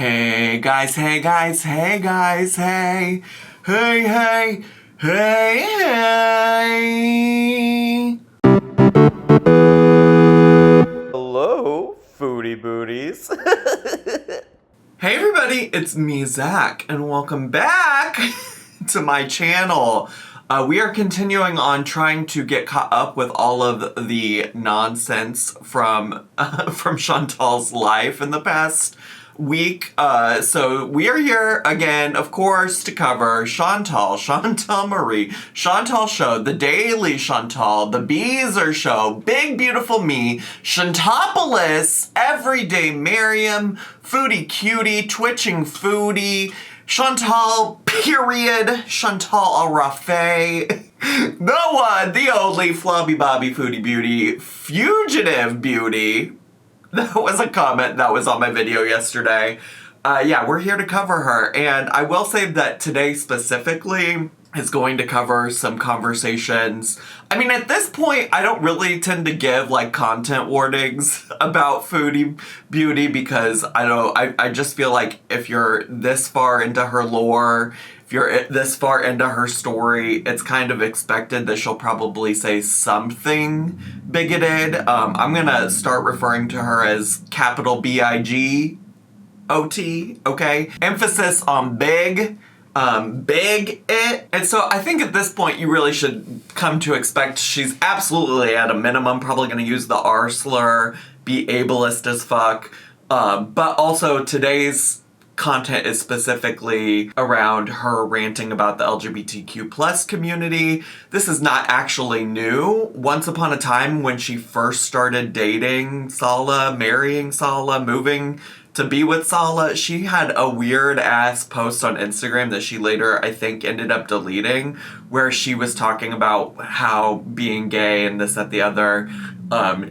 Hey guys, hey guys, hey guys, hey. Hey, hey, hey, hey. Hello, Foodie Booties. Hey everybody, it's me, Zach, and welcome back to my channel. We are continuing on trying to get caught up with all of the nonsense from Shantel's life in the past week. So we are here again, of course, to cover Shantel Marie, Shantel Show, The Daily Shantel, The Beezer Show, Big Beautiful Me, Shantopolis, Everyday Miriam, Foodie Cutie, Twitching Foodie, Shantel, period, Shantel Arafe, the one, the only, Flobby Bobby Foodie Beauty, Fugitive Beauty. That was a comment that was on my video yesterday. Yeah, we're here to cover her. And I will say that today specifically is going to cover some conversations. I mean, at this point, I don't really tend to give like content warnings about Foodie Beauty because I just feel like if you're this far into her lore, if you're this far into her story, it's kind of expected that she'll probably say something bigoted. I'm gonna start referring to her as capital BIGOT, okay? Emphasis on big. Big it. And so I think at this point you really should come to expect she's absolutely at a minimum probably going to use the R slur, be ableist as fuck. But also today's content is specifically around her ranting about the LGBTQ plus community. This is not actually new. Once upon a time when she first started dating Sala, marrying Sala, moving to be with Sala, she had a weird ass post on Instagram that she later, I think, ended up deleting, where she was talking about how being gay and this, that, the other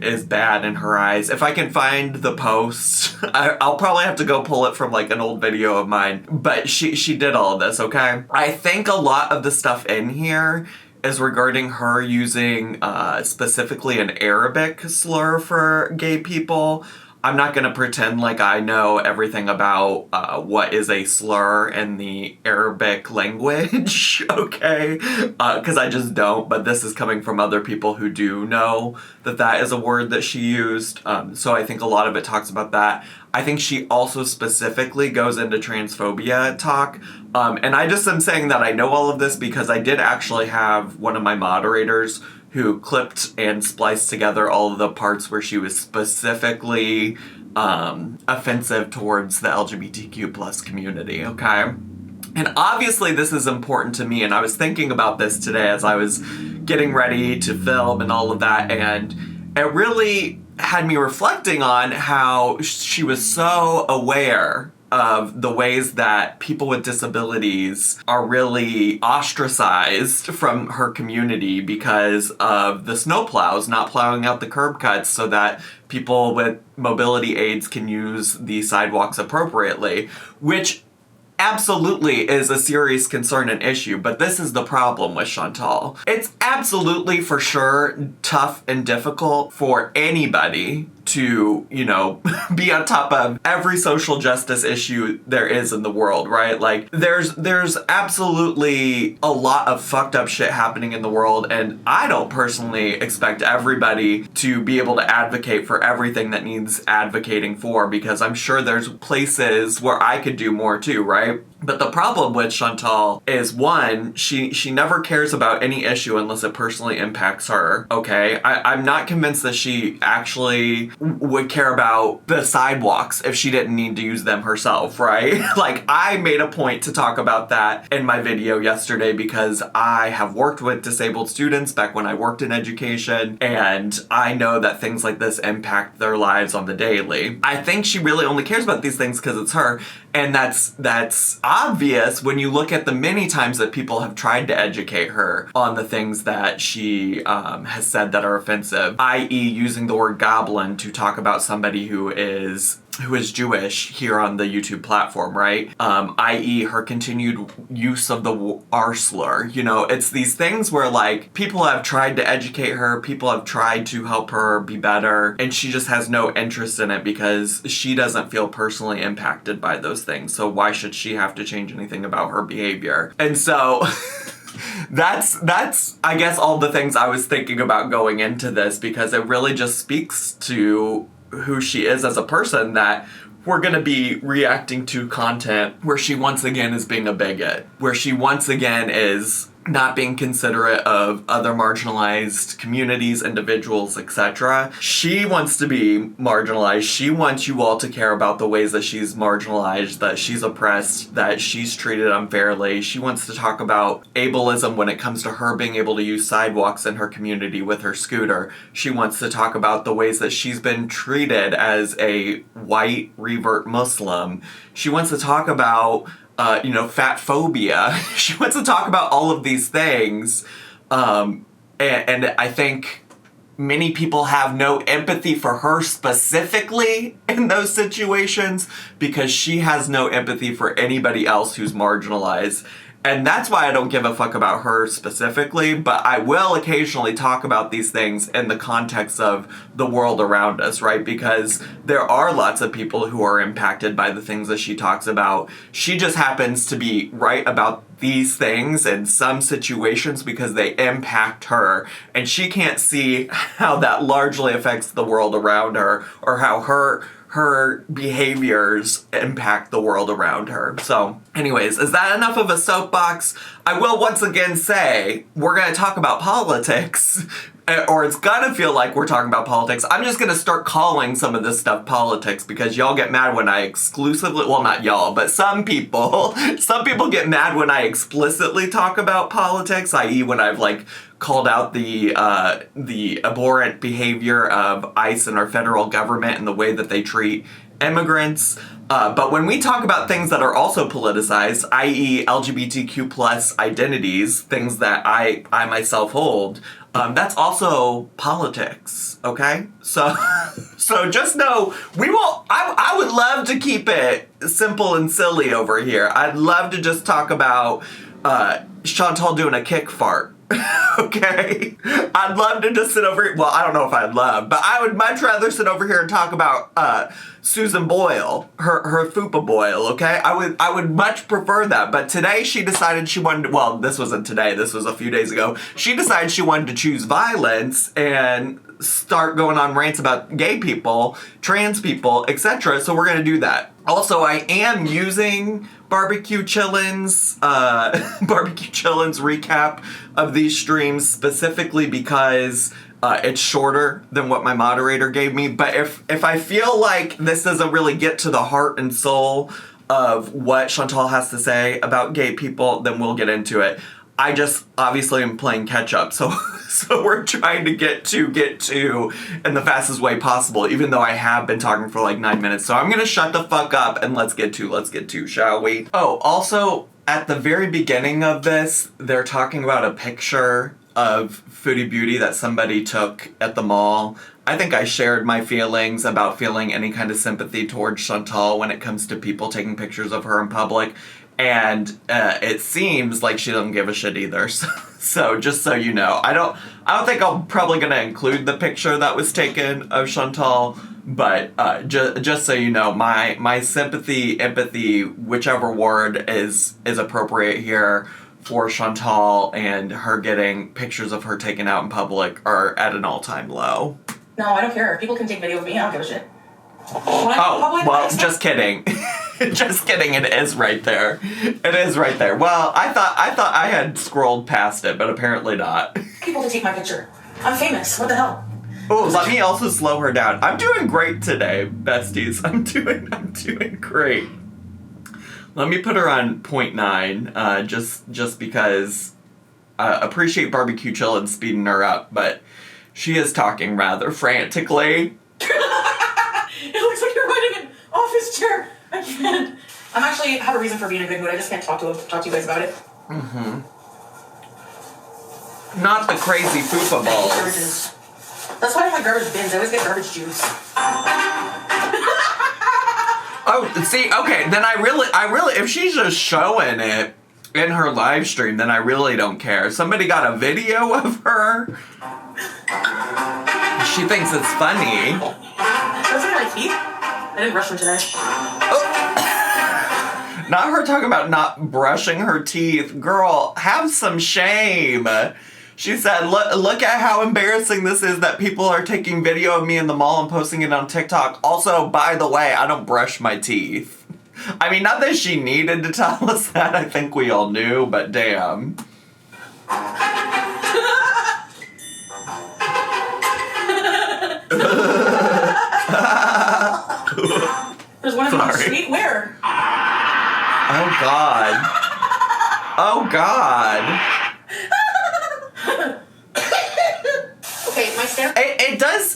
is bad in her eyes. If I can find the post, I'll probably have to go pull it from like an old video of mine. But she did all of this, okay? I think a lot of the stuff in here is regarding her using specifically an Arabic slur for gay people. I'm not going to pretend like I know everything about what is a slur in the Arabic language, okay? Because I just don't, but this is coming from other people who do know that that is a word that she used. So I think a lot of it talks about that. I think she also specifically goes into transphobia talk. And I just am saying that I know all of this because I did actually have one of my moderators who clipped and spliced together all of the parts where she was specifically offensive towards the LGBTQ plus community, okay? And obviously this is important to me, and I was thinking about this today as I was getting ready to film and all of that, and it really had me reflecting on how she was so aware of the ways that people with disabilities are really ostracized from her community because of the snowplows not plowing out the curb cuts so that people with mobility aids can use the sidewalks appropriately, which absolutely is a serious concern and issue, but this is the problem with Shantel. It's absolutely for sure tough and difficult for anybody to, you know, be on top of every social justice issue there is in the world, right? Like, there's absolutely a lot of fucked up shit happening in the world, and I don't personally expect everybody to be able to advocate for everything that needs advocating for, because I'm sure there's places where I could do more too, right? But the problem with Shantel is, one, she never cares about any issue unless it personally impacts her, okay? I'm not convinced that she actually would care about the sidewalks if she didn't need to use them herself, right? Like, I made a point to talk about that in my video yesterday because I have worked with disabled students back when I worked in education, and I know that things like this impact their lives on the daily. I think she really only cares about these things because it's her, and that's obvious when you look at the many times that people have tried to educate her on the things that she has said that are offensive, i.e. using the word goblin to talk about somebody who is who is Jewish here on the YouTube platform, right? I.e. her continued use of the R slur. You know, it's these things where, like, people have tried to educate her, people have tried to help her be better, and she just has no interest in it because she doesn't feel personally impacted by those things. So why should she have to change anything about her behavior? And so... That's I guess all the things I was thinking about going into this, because it really just speaks to who she is as a person, that we're going to be reacting to content where she once again is being a bigot, where she once again is not being considerate of other marginalized communities, individuals, etc. She wants to be marginalized. She wants you all to care about the ways that she's marginalized, that she's oppressed, that she's treated unfairly. She wants to talk about ableism when it comes to her being able to use sidewalks in her community with her scooter. She wants to talk about the ways that she's been treated as a white revert Muslim. She wants to talk about fat phobia. She wants to talk about all of these things. And I think many people have no empathy for her specifically in those situations because she has no empathy for anybody else who's marginalized. And that's why I don't give a fuck about her specifically, but I will occasionally talk about these things in the context of the world around us, right? Because there are lots of people who are impacted by the things that she talks about. She just happens to be right about these things in some situations because they impact her, and she can't see how that largely affects the world around her, or how her behaviors impact the world around her. So anyways, is that enough of a soapbox? I will once again say, we're going to talk about politics, or it's going to feel like we're talking about politics. I'm just going to start calling some of this stuff politics because y'all get mad when I exclusively, well, not y'all, but some people get mad when I explicitly talk about politics, i.e. when I've like called out the abhorrent behavior of ICE and our federal government and the way that they treat immigrants. But when we talk about things that are also politicized, i.e. LGBTQ plus identities, things that I myself hold, that's also politics, okay? So just know, I would love to keep it simple and silly over here. I'd love to just talk about Shantel doing a kick fart. Okay? I'd love to just sit over here. Well, I don't know if I'd love, but I would much rather sit over here and talk about Susan Boyle, her fupa boil, okay? I would much prefer that. But today she decided she wanted to, well, this wasn't today, this was a few days ago. She decided she wanted to choose violence and start going on rants about gay people, trans people, etc. So we're gonna do that. Also, I am using Barbecue Chillin's recap of these streams specifically because it's shorter than what my moderator gave me. But if I feel like this doesn't really get to the heart and soul of what Shantel has to say about gay people, then we'll get into it. I just obviously am playing catch up, so we're trying to get to in the fastest way possible, even though I have been talking for like 9 minutes. So I'm gonna shut the fuck up and let's get to, shall we? Oh, also, at the very beginning of this, they're talking about a picture of Foodie Beauty that somebody took at the mall. I think I shared my feelings about feeling any kind of sympathy towards Shantel when it comes to people taking pictures of her in public. And it seems like she doesn't give a shit either. So just so you know, I don't think I'm probably gonna include the picture that was taken of Shantel, but just so you know, my sympathy, empathy, whichever word is appropriate here for Shantel and her getting pictures of her taken out in public are at an all-time low. No, I don't care. People can take video of me. I don't give a shit. Just kidding. Just kidding, it is right there. It is right there. Well, I thought I had scrolled past it, but apparently not. People to take my picture. I'm famous. What the hell? Oh, let me also slow her down. I'm doing great today, besties. I'm doing great. Let me put her on 0.9, just because appreciate Barbecue Chillin' speeding her up, but she is talking rather frantically. It looks like you're riding an office chair. I can't. I'm actually have a reason for being in a good mood. I just can't talk to you guys about it. Mm-hmm. Not the crazy fupa balls. That's why I have garbage bins. I always get garbage juice. Oh, see, okay, then I really, if she's just showing it in her live stream, then I really don't care. Somebody got a video of her. She thinks it's funny. Those are my teeth. I didn't brush them today. Oh. Not her talking about not brushing her teeth. Girl, have some shame. She said, look at how embarrassing this is that people are taking video of me in the mall and posting it on TikTok. Also, by the way, I don't brush my teeth. I mean, not that she needed to tell us that. I think we all knew, but damn. There's one of them on the street. Where? Oh, God. Oh, God. Okay, my stand.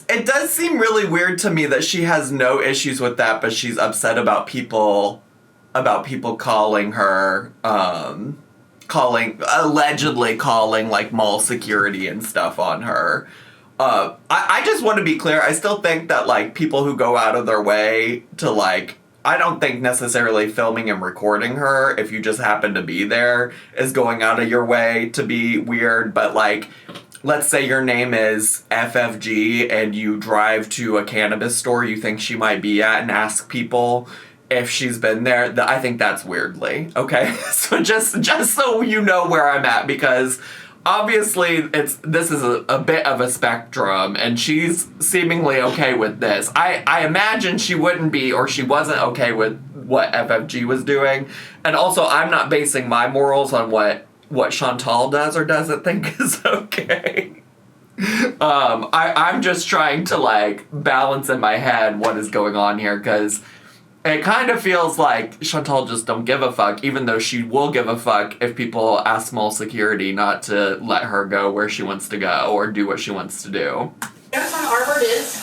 It does seem really weird to me that she has no issues with that, but she's upset about people calling her, allegedly calling, like, mall security and stuff on her. I just want to be clear, I still think that, like, people who go out of their way to, like, I don't think necessarily filming and recording her, if you just happen to be there, is going out of your way to be weird, but, like, let's say your name is FFG and you drive to a cannabis store you think she might be at and ask people if she's been there, I think that's weirdly, okay? So just so you know where I'm at, because obviously this is a bit of a spectrum, and she's seemingly okay with this. I imagine she wouldn't be, or she wasn't okay with what FFG was doing, and also I'm not basing my morals on what Shantel does or doesn't think is okay. I'm just trying to, like, balance in my head what is going on here, because it kind of feels like Shantel just don't give a fuck, even though she will give a fuck if people ask mall security not to let her go where she wants to go or do what she wants to do. Every time R word is,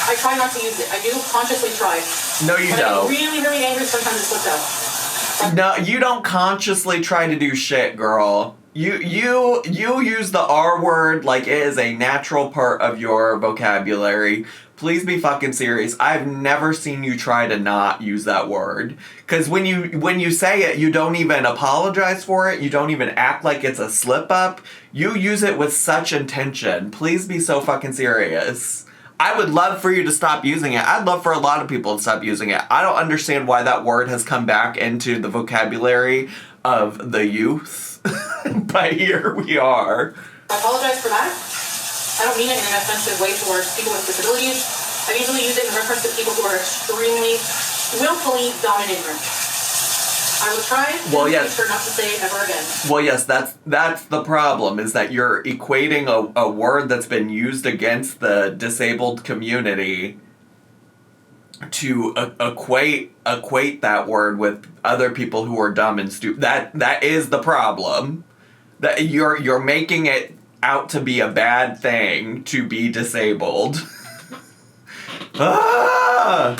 I try not to use it. I do consciously try. No, you don't. I'm really, really angry, sometimes it slips out. No, you don't consciously try to do shit, girl. You use the R word like it is a natural part of your vocabulary. Please be fucking serious. I've never seen you try to not use that word. Because when you say it, you don't even apologize for it. You don't even act like it's a slip up. You use it with such intention. Please be so fucking serious. I would love for you to stop using it. I'd love for a lot of people to stop using it. I don't understand why that word has come back into the vocabulary of the youth. But here we are. I apologize for that. I don't mean it in an offensive way towards people with disabilities. I usually use it in reference to people who are extremely, willfully dominant. I will try to make sure not to say it ever again. Well, yes, that's the problem, is that you're equating a word that's been used against the disabled community to equate that word with other people who are dumb and stupid. That is the problem. That you're making it out to be a bad thing to be disabled. I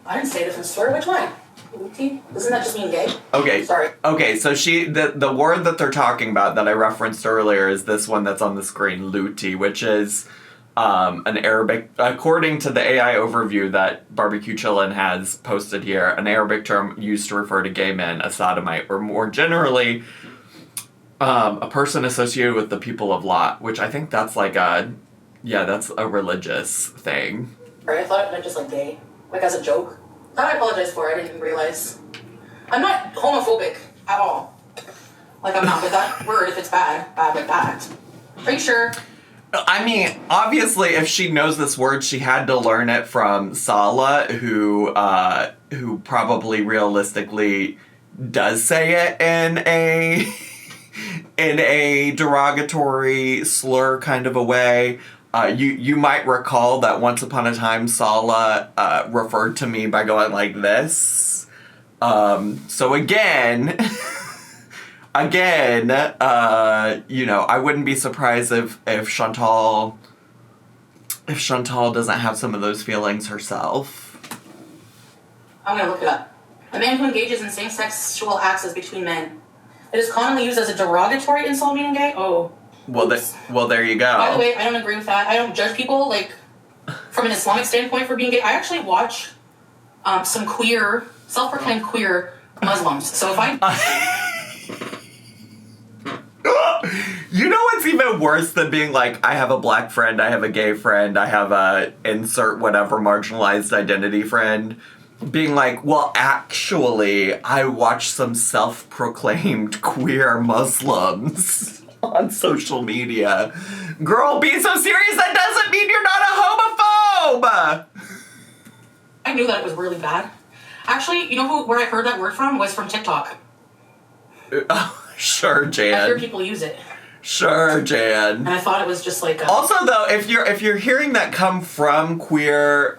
didn't say this in slur. Which one? Luty? Doesn't that just mean gay? Okay. Sorry. Okay, so the word that they're talking about that I referenced earlier is this one that's on the screen, luti, which is an Arabic, according to the AI overview that Barbecue Chillin' has posted here, an Arabic term used to refer to gay men, a sodomite, or more generally, a person associated with the people of Lot, which I think that's like that's a religious thing. Right, I thought it meant just like gay, like as a joke. That I apologize for, I didn't realize. I'm not homophobic at all. Like, I'm not with that word if it's bad like that. Are you sure? I mean, obviously, if she knows this word, she had to learn it from Sala, who probably realistically does say it in a derogatory slur kind of a way. You might recall that once upon a time Sala referred to me by going like this. So again, I wouldn't be surprised if Shantel doesn't have some of those feelings herself. I'm gonna look it up. A man who engages in same-sex sexual acts is between men. It is commonly used as a derogatory insult meaning gay. Oh. Well, there you go. By the way, I don't agree with that. I don't judge people, like, from an Islamic standpoint for being gay. I actually watch some queer, self-proclaimed queer Muslims. So if I... You know what's even worse than being like, I have a black friend, I have a gay friend, I have a insert whatever marginalized identity friend? Being like, well, actually, I watch some self-proclaimed queer Muslims on social media. Girl, be so serious, that doesn't mean you're not a homophobe! I knew that it was really bad. Actually, you know where I heard that word from? Was from TikTok. Sure, Jan. I hear people use it. Sure, Jan. And I thought it was just like Also, though, if you're hearing that come from queer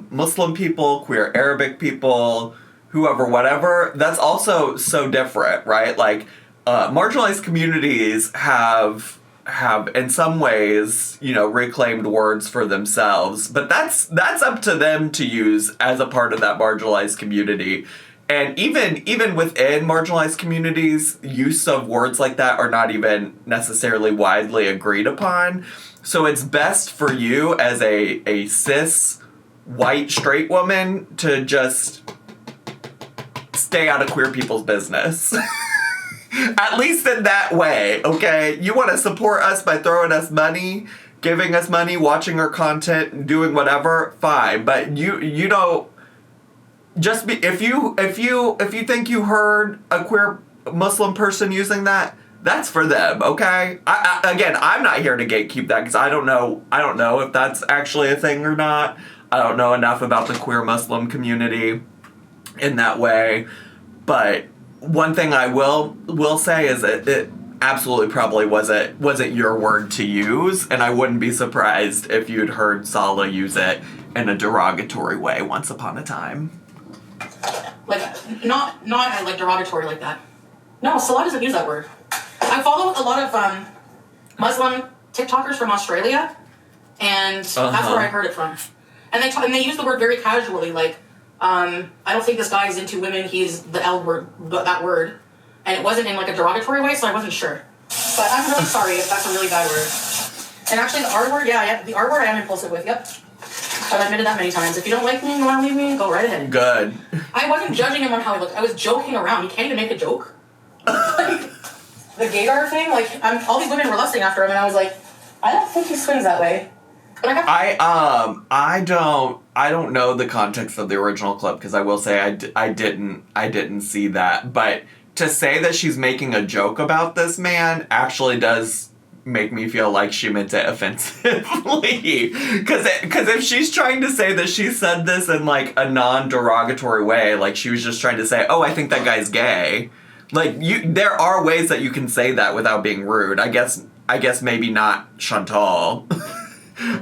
Muslim people, queer Arabic people, whoever, whatever, that's also so different, right? Like, marginalized communities have in some ways, you know, reclaimed words for themselves, but that's up to them to use as a part of that marginalized community. And even within marginalized communities, use of words like that are not even necessarily widely agreed upon. So it's best for you as a cis, white, straight woman to just stay out of queer people's business. At least in that way, okay? You want to support us by throwing us money, giving us money, watching our content, doing whatever, fine. But you don't... Just be, if you think you heard a queer Muslim person using that, that's for them, okay? Again, I'm not here to gatekeep that because I don't know if that's actually a thing or not. I don't know enough about the queer Muslim community in that way. But one thing I will say is that it absolutely probably wasn't your word to use, and I wouldn't be surprised if you'd heard Sala use it in a derogatory way once upon a time. Like, not like derogatory like that. No, Salah doesn't use that word. I follow a lot of Muslim TikTokers from Australia, and that's where I heard it from. And they use the word very casually, like, I don't think this guy is into women, he's the L word, that word. And it wasn't in like a derogatory way, so I wasn't sure. But I'm really sorry if that's a really bad word. And actually the R word, yeah, the R word I am impulsive with, yep. I've admitted that many times. If you don't like me and you want to leave me, go right ahead. Good. I wasn't judging him on how he looked. I was joking around. You can't even make a joke. Like, the gaydar thing, like, all these women were lusting after him, and I was like, I don't think he swings that way. But I don't know the context of the original clip, because I will say I didn't see that. But to say that she's making a joke about this man actually does make me feel like she meant it offensively. Because if she's trying to say that she said this in, like, a non-derogatory way, like, she was just trying to say, oh, I think that guy's gay. Like, there are ways that you can say that without being rude. I guess maybe not Shantel.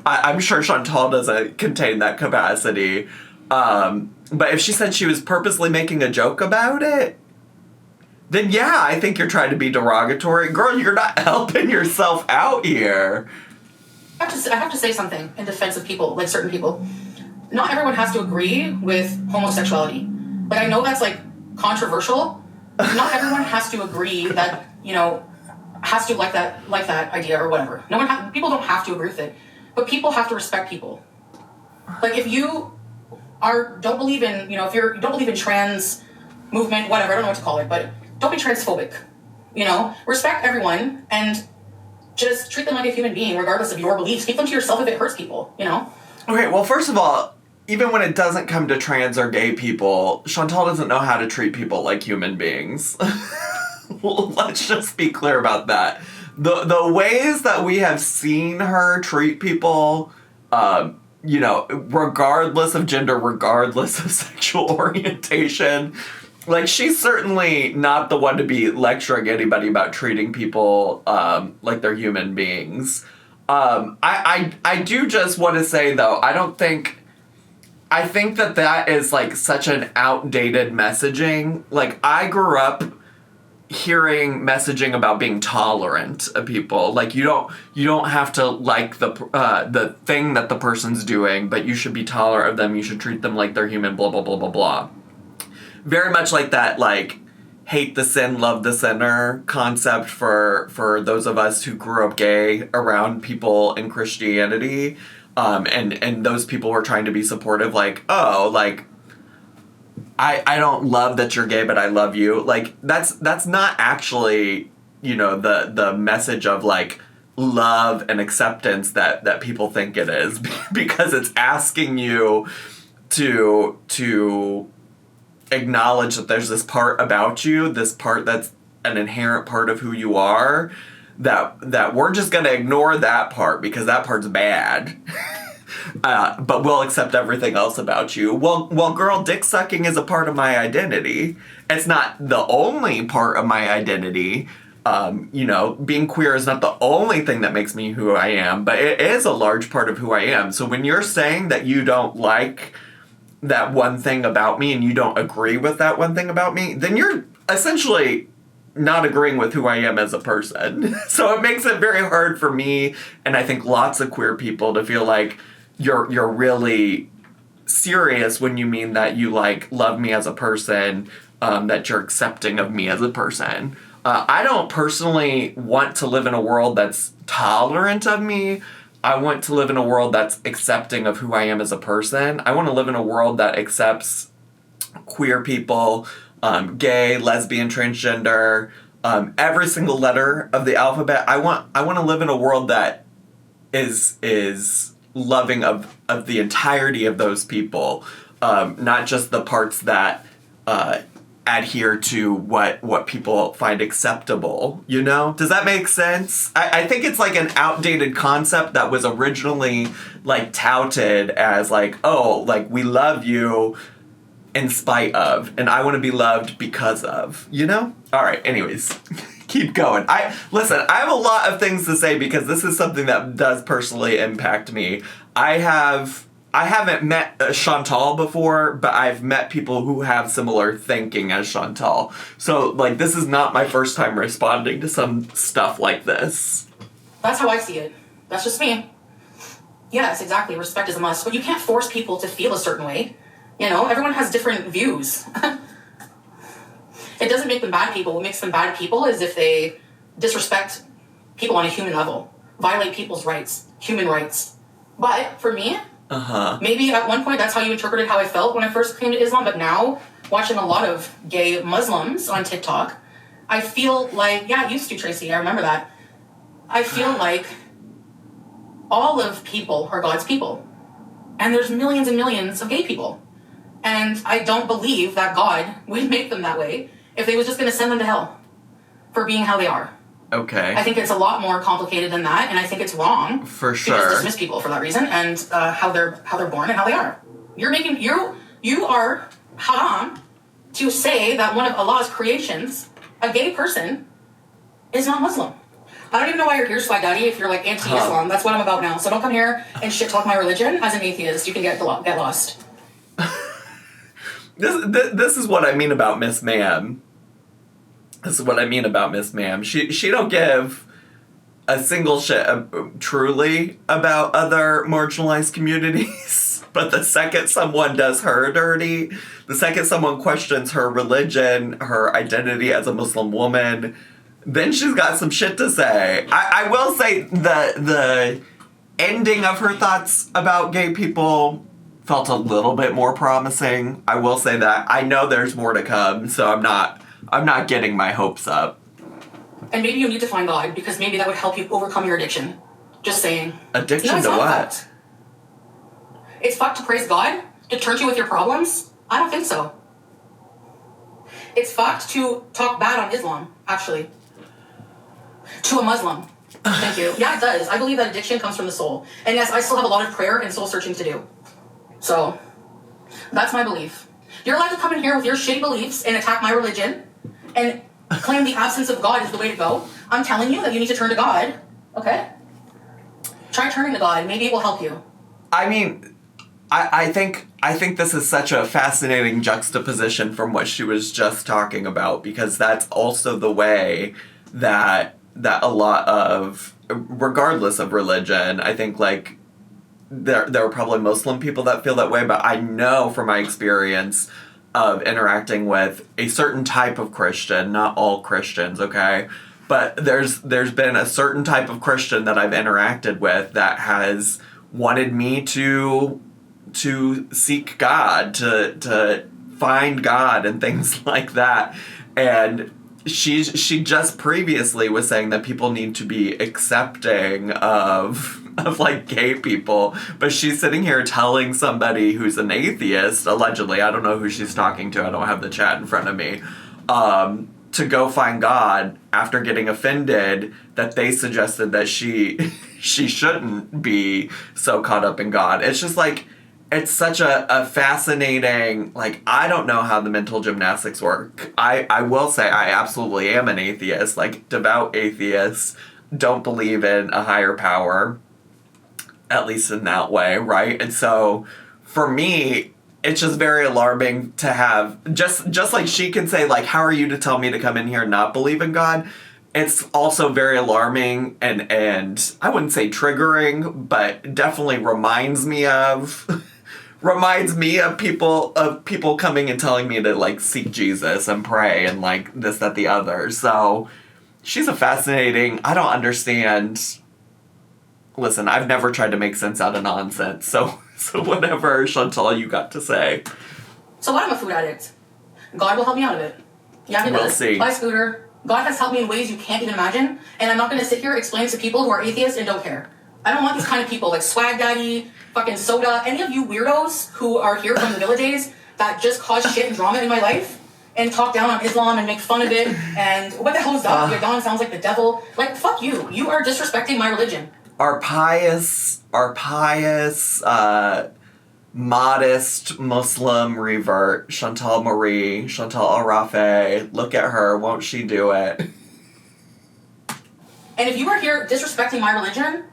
I'm sure Shantel doesn't contain that capacity. But if she said she was purposely making a joke about it, then yeah, I think you're trying to be derogatory. Girl, you're not helping yourself out here. I have to say something in defense of people, like certain people. Not everyone has to agree with homosexuality. Like, I know that's, like, controversial. Not everyone has to agree that, you know, has to like that idea or whatever. People don't have to agree with it. But people have to respect people. Like, if you don't believe in, you know, if you don't believe in trans movement, whatever, I don't know what to call it, but don't be transphobic. You know, respect everyone and just treat them like a human being, regardless of your beliefs. Keep them to yourself if it hurts people, you know? Okay, well, first of all, even when it doesn't come to trans or gay people, Shantel doesn't know how to treat people like human beings. Let's just be clear about that. The ways that we have seen her treat people, you know, regardless of gender, regardless of sexual orientation, like, she's certainly not the one to be lecturing anybody about treating people like they're human beings. I do just want to say, though, I think that is, like, such an outdated messaging. Like, I grew up hearing messaging about being tolerant of people. Like, you don't have to like the thing that the person's doing, but you should be tolerant of them. You should treat them like they're human, blah, blah, blah, blah, blah. Very much like that, like, hate the sin, love the sinner concept for those of us who grew up gay around people in Christianity. And those people were trying to be supportive, like, oh, like, I don't love that you're gay, but I love you. Like, that's not actually, the message of, like, love and acceptance that people think it is. Because it's asking you to acknowledge that there's this part about you, this part that's an inherent part of who you are, that we're just going to ignore that part because that part's bad. But we'll accept everything else about you. Well, girl, dick sucking is a part of my identity. It's not the only part of my identity. Being queer is not the only thing that makes me who I am, but it is a large part of who I am. So when you're saying that you don't like that one thing about me and you don't agree with that one thing about me, then you're essentially not agreeing with who I am as a person. So it makes it very hard for me, and I think lots of queer people, to feel like you're really serious when you mean that you, like, love me as a person, that you're accepting of me as a person. I don't personally want to live in a world that's tolerant of me. I want to live in a world that's accepting of who I am as a person. I want to live in a world that accepts queer people, gay, lesbian, transgender, every single letter of the alphabet. I want to live in a world that is loving of the entirety of those people, not just the parts that adhere to what people find acceptable, Does that make sense? I think it's like an outdated concept that was originally, like, touted as, like, oh, like, we love you in spite of, and I want to be loved because of, All right, anyways, keep going. I have a lot of things to say because this is something that does personally impact me. I haven't met Shantel before, but I've met people who have similar thinking as Shantel. So, like, this is not my first time responding to some stuff like this. That's how I see it. That's just me. Yes, exactly. Respect is a must. But you can't force people to feel a certain way. Everyone has different views. It doesn't make them bad people. What makes them bad people is if they disrespect people on a human level, violate people's rights, human rights. But for me, maybe at one point that's how you interpreted how I felt when I first came to Islam, but now, watching a lot of gay Muslims on TikTok, I feel like, yeah, I used to, Tracy, I remember that. I feel like all of people are God's people. And there's millions and millions of gay people. And I don't believe that God would make them that way if they was just going to send them to hell for being how they are. Okay. I think it's a lot more complicated than that, and I think it's wrong. For sure. To just dismiss people for that reason, and how they're born and how they are. You are haram to say that one of Allah's creations, a gay person, is not Muslim. I don't even know why you're here, Swag Daddy, if you're, like, anti-Islam. That's what I'm about now. So don't come here and shit talk my religion. As an atheist, you can get lost. This is what I mean about Miss Ma'am. She don't give a single shit truly about other marginalized communities. But the second someone does her dirty, the second someone questions her religion, her identity as a Muslim woman, then she's got some shit to say. I will say the ending of her thoughts about gay people felt a little bit more promising. I will say that. I know there's more to come, so I'm not getting my hopes up. And maybe you need to find God, because maybe that would help you overcome your addiction. Just saying. Addiction to what? Fucked. It's fucked to praise God? To turn to you with your problems? I don't think so. It's fucked to talk bad on Islam, actually. To a Muslim. Thank you. Yeah, it does. I believe that addiction comes from the soul. And yes, I still have a lot of prayer and soul searching to do. So, that's my belief. You're allowed to come in here with your shitty beliefs and attack my religion and claim the absence of God is the way to go. I'm telling you that you need to turn to God. Okay? Try turning to God. Maybe it will help you. I mean, I think this is such a fascinating juxtaposition from what she was just talking about, because that's also the way that a lot of, regardless of religion, I think, like, there are probably Muslim people that feel that way, but I know from my experience of interacting with a certain type of Christian, not all Christians, okay? But there's been a certain type of Christian that I've interacted with that has wanted me to seek God, to find God and things like that. And she just previously was saying that people need to be accepting of like gay people, but she's sitting here telling somebody who's an atheist, allegedly, I don't know who she's talking to, I don't have the chat in front of me, to go find God after getting offended that they suggested that she shouldn't be so caught up in God. It's just like, it's such a fascinating, like, I don't know how the mental gymnastics work. I will say I absolutely am an atheist, like, devout atheist, don't believe in a higher power, at least in that way, right? And so, for me, it's just very alarming to have, just like she can say, like, how are you to tell me to come in here and not believe in God? It's also very alarming and I wouldn't say triggering, but definitely reminds me of people coming and telling me to, like, seek Jesus and pray and, like, this, that, the other. So, she's a fascinating, I don't understand. Listen, I've never tried to make sense out of nonsense, so whatever, Shantel, you got to say. So what? I'm a food addict. God will help me out of it. Yeah, he We'll does. see. Buy Scooter. God has helped me in ways you can't even imagine, and I'm not going to sit here and explain to people who are atheists and don't care. I don't want these kind of people, like Swag Daddy, fucking Soda, any of you weirdos who are here from the Villa days that just cause shit and drama in my life and talk down on Islam and make fun of it, and what the hell is that? Your Don sounds like the devil. Like, fuck you. You are disrespecting my religion. Our pious, modest Muslim revert, Chantal Marie, Chantal Arafe, look at her, won't she do it? And if you are here disrespecting my religion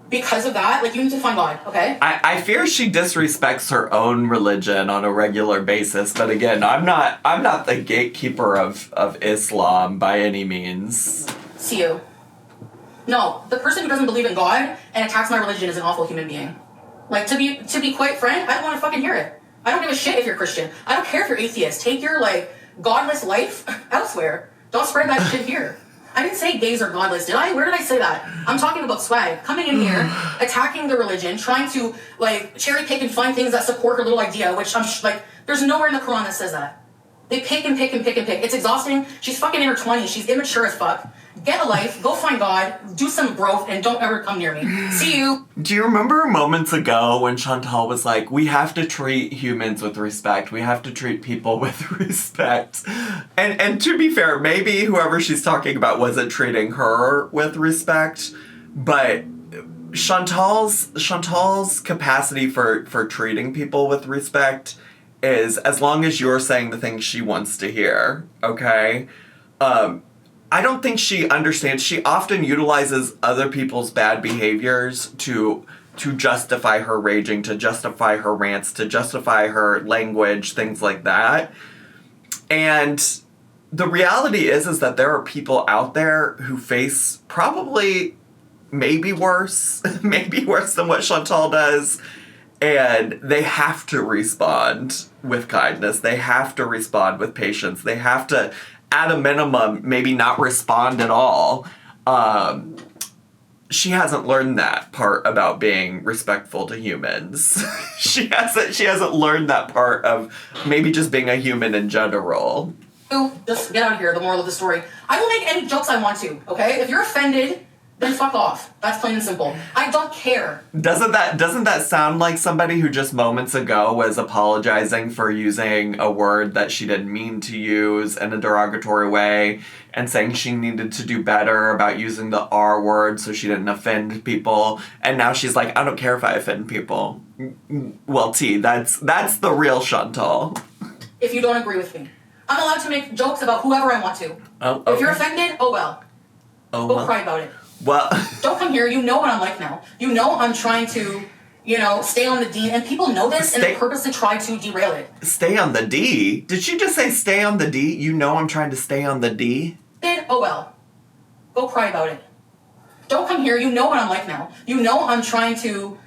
because of that, like, you need to find God, okay? I fear she disrespects her own religion on a regular basis, but again, I'm not the gatekeeper of Islam by any means. See you. No, the person who doesn't believe in God and attacks my religion is an awful human being. Like, to be quite frank, I don't want to fucking hear it. I don't give a shit if you're Christian. I don't care if you're atheist. Take your, like, godless life elsewhere. Don't spread that shit here. I didn't say gays are godless, did I? Where did I say that? I'm talking about Swag coming in here, attacking the religion, trying to, like, cherry pick and find things that support her little idea, which I'm like, there's nowhere in the Quran that says that. They pick and pick and pick and pick. It's exhausting. She's fucking in her 20s. She's immature as fuck. Get a life, go find God, do some growth, and don't ever come near me. See you. Do you remember moments ago when Chantal was like, we have to treat humans with respect. We have to treat people with respect. And to be fair, maybe whoever she's talking about wasn't treating her with respect, but Chantal's capacity for treating people with respect is as long as you're saying the things she wants to hear, okay? I don't think she understands. She often utilizes other people's bad behaviors to justify her raging, to justify her rants, to justify her language, things like that. And the reality is that there are people out there who face probably maybe worse than what Chantal does. And they have to respond with kindness. They have to respond with patience. They have to, at a minimum, maybe not respond at all. She hasn't learned that part about being respectful to humans. She hasn't learned that part of maybe just being a human in general. Just get out of here, the moral of the story. I will make any jokes I want to, okay? If you're offended, then fuck off. That's plain and simple. I don't care. Doesn't that sound like somebody who just moments ago was apologizing for using a word that she didn't mean to use in a derogatory way and saying she needed to do better about using the R word so she didn't offend people, and now she's like, I don't care if I offend people. Well, that's the real Chantal. If you don't agree with me, I'm allowed to make jokes about whoever I want to. Oh, okay. If you're offended, oh well. Go cry about it. Well, don't come here. You know what I'm like now. You know I'm trying to, stay on the D, and people know this, and they purposely try to derail it. Stay on the D? Did she just say stay on the D? You know I'm trying to stay on the D? Oh well. Go cry about it. Don't come here. You know what I'm like now. You know I'm trying to,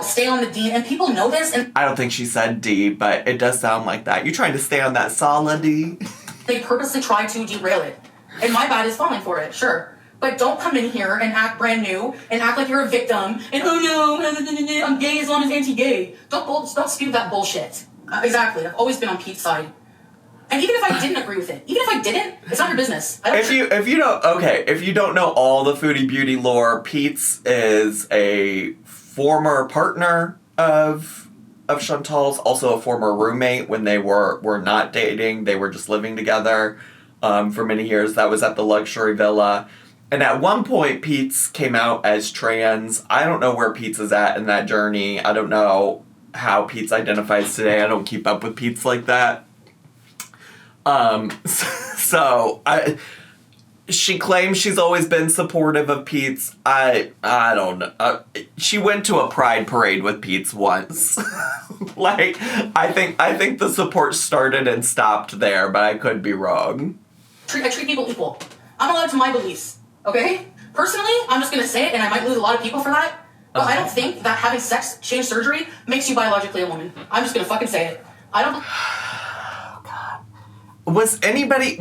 stay on the D, and people know this, and I don't think she said D, but it does sound like that. You trying to stay on that solid D? They purposely try to derail it. And my bad is falling for it, sure. But don't come in here and act brand new and act like you're a victim and, oh no, I'm gay as long as anti-gay. Don't spew that bullshit. Exactly. I've always been on Pete's side. And even if I didn't agree with it, it's not your business. If you don't know all the Foodie Beauty lore, Pete's is a former partner of Chantal's, also a former roommate when they were not dating. They were just living together for many years. That was at the luxury villa. And at one point, Pete's came out as trans. I don't know where Pete's is at in that journey. I don't know how Pete's identifies today. I don't keep up with Pete's like that. She claims she's always been supportive of Pete's. I don't know. She went to a pride parade with Pete's once. I think the support started and stopped there, but I could be wrong. I treat people equal. I'm allowed to my beliefs, okay? Personally, I'm just gonna say it, and I might lose a lot of people for that, but I don't think that having sex change surgery makes you biologically a woman. I'm just gonna fucking say it. I don't... Was anybody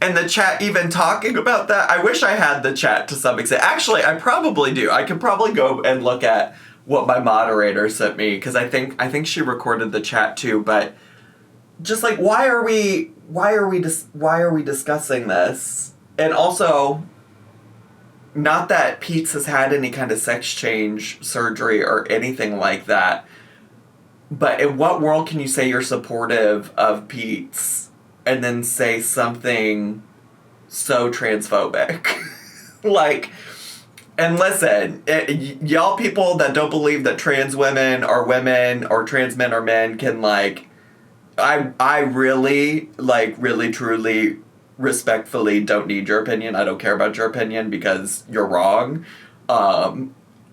in the chat even talking about that? I wish I had the chat to some extent. Actually, I probably do. I could probably go and look at what my moderator sent me, because I think she recorded the chat too. But just like, why are we discussing this? And also, not that Pete's has had any kind of sex change surgery or anything like that. But in what world can you say you're supportive of Pete's and then say something so transphobic? And listen, y'all people that don't believe that trans women or trans men are men can, I really, truly, respectfully don't need your opinion. I don't care about your opinion because you're wrong.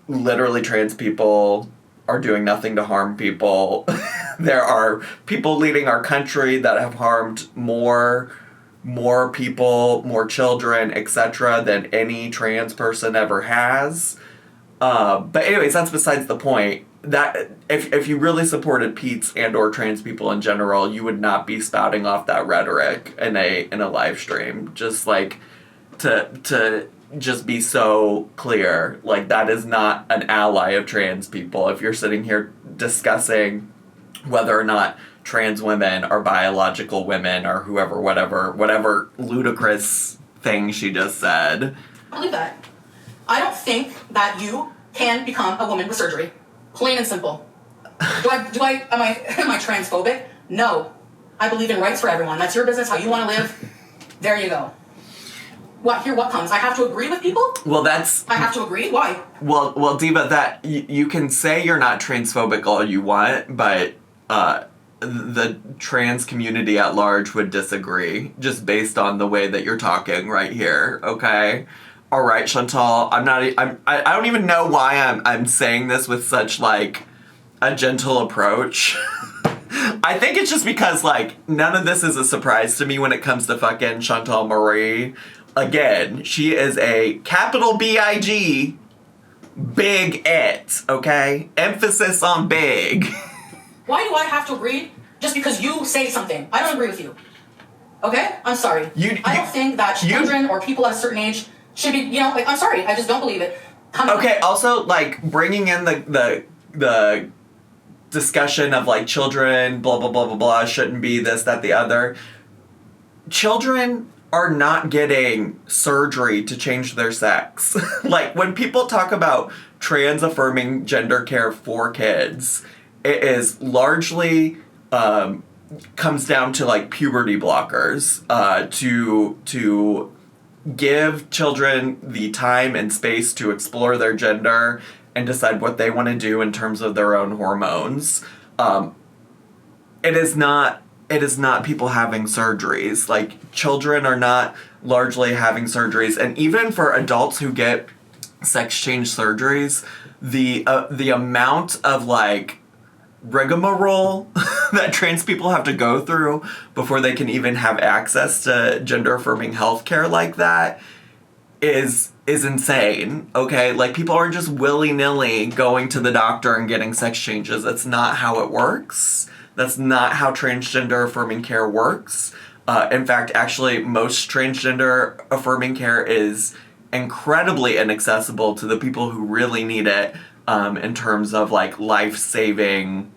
Literally, trans people are doing nothing to harm people. There are people leading our country that have harmed more people, more children, etc. than any trans person ever has. But anyways, that's besides the point. That if you really supported Pete's and or trans people in general, you would not be spouting off that rhetoric in a live stream. Just to just be so clear, that is not an ally of trans people. If you're sitting here discussing whether or not trans women are biological women or whatever ludicrous thing she just said. I believe that. I don't think that you can become a woman with surgery. Plain and simple. Am I transphobic? No. I believe in rights for everyone. That's your business, how you want to live. There you go. What comes? I have to agree with people? Well, I have to agree? Why? Well, Diva, that you can say you're not transphobic all you want, but the trans community at large would disagree, just based on the way that you're talking right here, okay? All right, Shantel, I don't even know why I'm saying this with such, a gentle approach. I think it's just because, none of this is a surprise to me when it comes to fucking Chantal Marie. Again, she is a capital B-I-G, big it, okay? Emphasis on big. Why do I have to agree just because you say something? I don't agree with you. Okay? I'm sorry. I don't think that children or people at a certain age should be, I'm sorry. I just don't believe it. Okay, also, bringing in the discussion of, children, blah, blah, blah, blah, blah, shouldn't be this, that, the other. Children are not getting surgery to change their sex. When people talk about trans-affirming gender care for kids, it is largely comes down to puberty blockers to give children the time and space to explore their gender and decide what they want to do in terms of their own hormones. It is not people having surgeries. Children are not largely having surgeries, and even for adults who get sex change surgeries, the amount of rigmarole that trans people have to go through before they can even have access to gender-affirming healthcare like that is insane, okay? People aren't just willy-nilly going to the doctor and getting sex changes. That's not how it works. That's not how transgender-affirming care works. In fact, actually, most transgender-affirming care is incredibly inaccessible to the people who really need it. in terms of like life-saving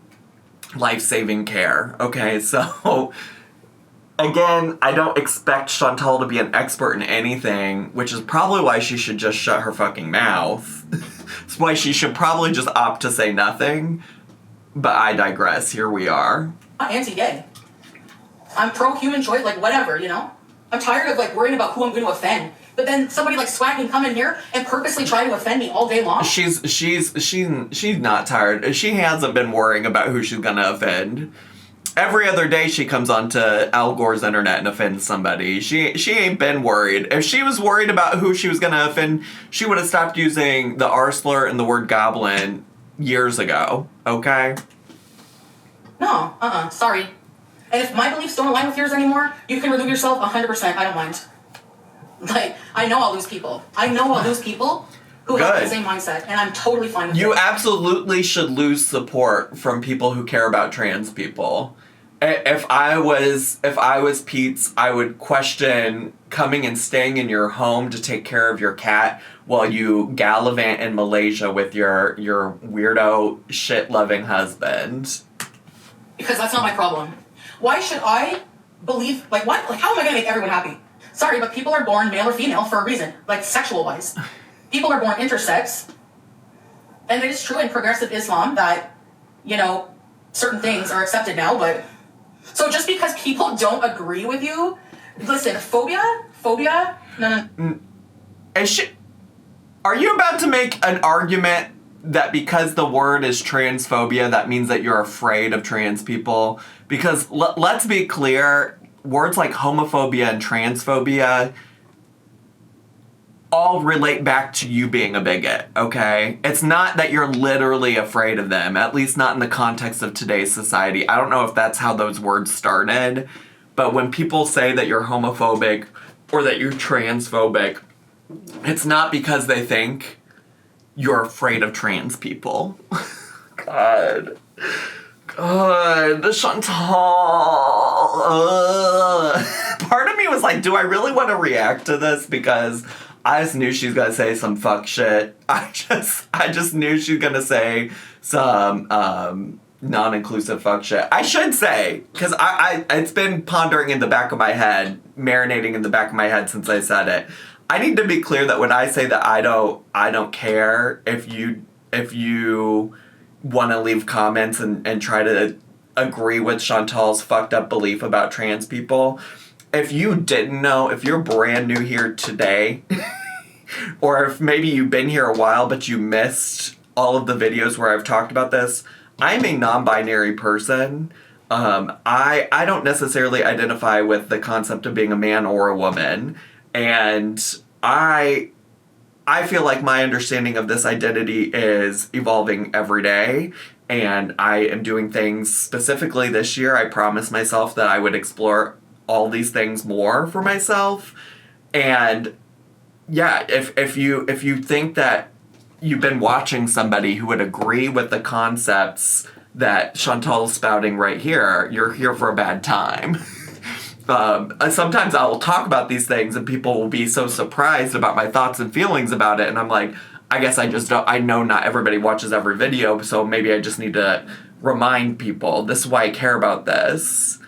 care. Okay, so again, I don't expect Shantel to be an expert in anything, which is probably why she should just shut her fucking mouth. That's why she should probably just opt to say nothing. But I digress. Here we are. I'm anti-gay. I'm pro-human choice, like whatever, you know? I'm tired of like worrying about who I'm going to offend. But then somebody like Swag can come in here and purposely try to offend me all day long. She's not tired. She hasn't been worrying about who she's gonna offend. Every other day she comes onto Al Gore's internet and offends somebody. She ain't been worried. If she was worried about who she was gonna offend, she would have stopped using the R slur and the word goblin years ago. Okay? No, sorry. And if my beliefs don't align with yours anymore, you can remove yourself 100%. I don't mind. Like, I know I'll lose people. Who have the same mindset, and I'm totally fine with it. You absolutely should lose support from people who care about trans people. If I was Pete's, I would question coming and staying in your home to take care of your cat while you gallivant in Malaysia with your weirdo shit-loving husband. Because that's not my problem. Why should I believe, like what? Like how am I going to make everyone happy? Sorry, but people are born male or female for a reason, like sexual-wise. People are born intersex. And it is true in progressive Islam that, you know, certain things are accepted now, but... So just because people don't agree with you... Listen, phobia? No. Are you about to make an argument that because the word is transphobia, that means that you're afraid of trans people? Because let's be clear... Words like homophobia and transphobia all relate back to you being a bigot, okay? It's not that you're literally afraid of them, at least not in the context of today's society. I don't know if that's how those words started, but when people say that you're homophobic or that you're transphobic, it's not because they think you're afraid of trans people. God, Shantel. Part of me was like, do I really want to react to this? Because I just knew she was gonna say some fuck shit. I just knew she was gonna say some non-inclusive fuck shit. I should say, because I it's been pondering in the back of my head, marinating in the back of my head since I said it. I need to be clear that when I say that I don't care if you want to leave comments and try to agree with Shantel's fucked up belief about trans people. If you didn't know, if you're brand new here today, or if maybe you've been here a while but you missed all of the videos where I've talked about this, I'm a non-binary person. I don't necessarily identify with the concept of being a man or a woman, and I feel like my understanding of this identity is evolving every day, and I am doing things specifically this year. I promised myself that I would explore all these things more for myself. And yeah, if you think that you've been watching somebody who would agree with the concepts that Chantel's spouting right here, you're here for a bad time. Sometimes I'll talk about these things and people will be so surprised about my thoughts and feelings about it, and I'm like, I guess I know not everybody watches every video, so maybe I just need to remind people, this is why I care about this.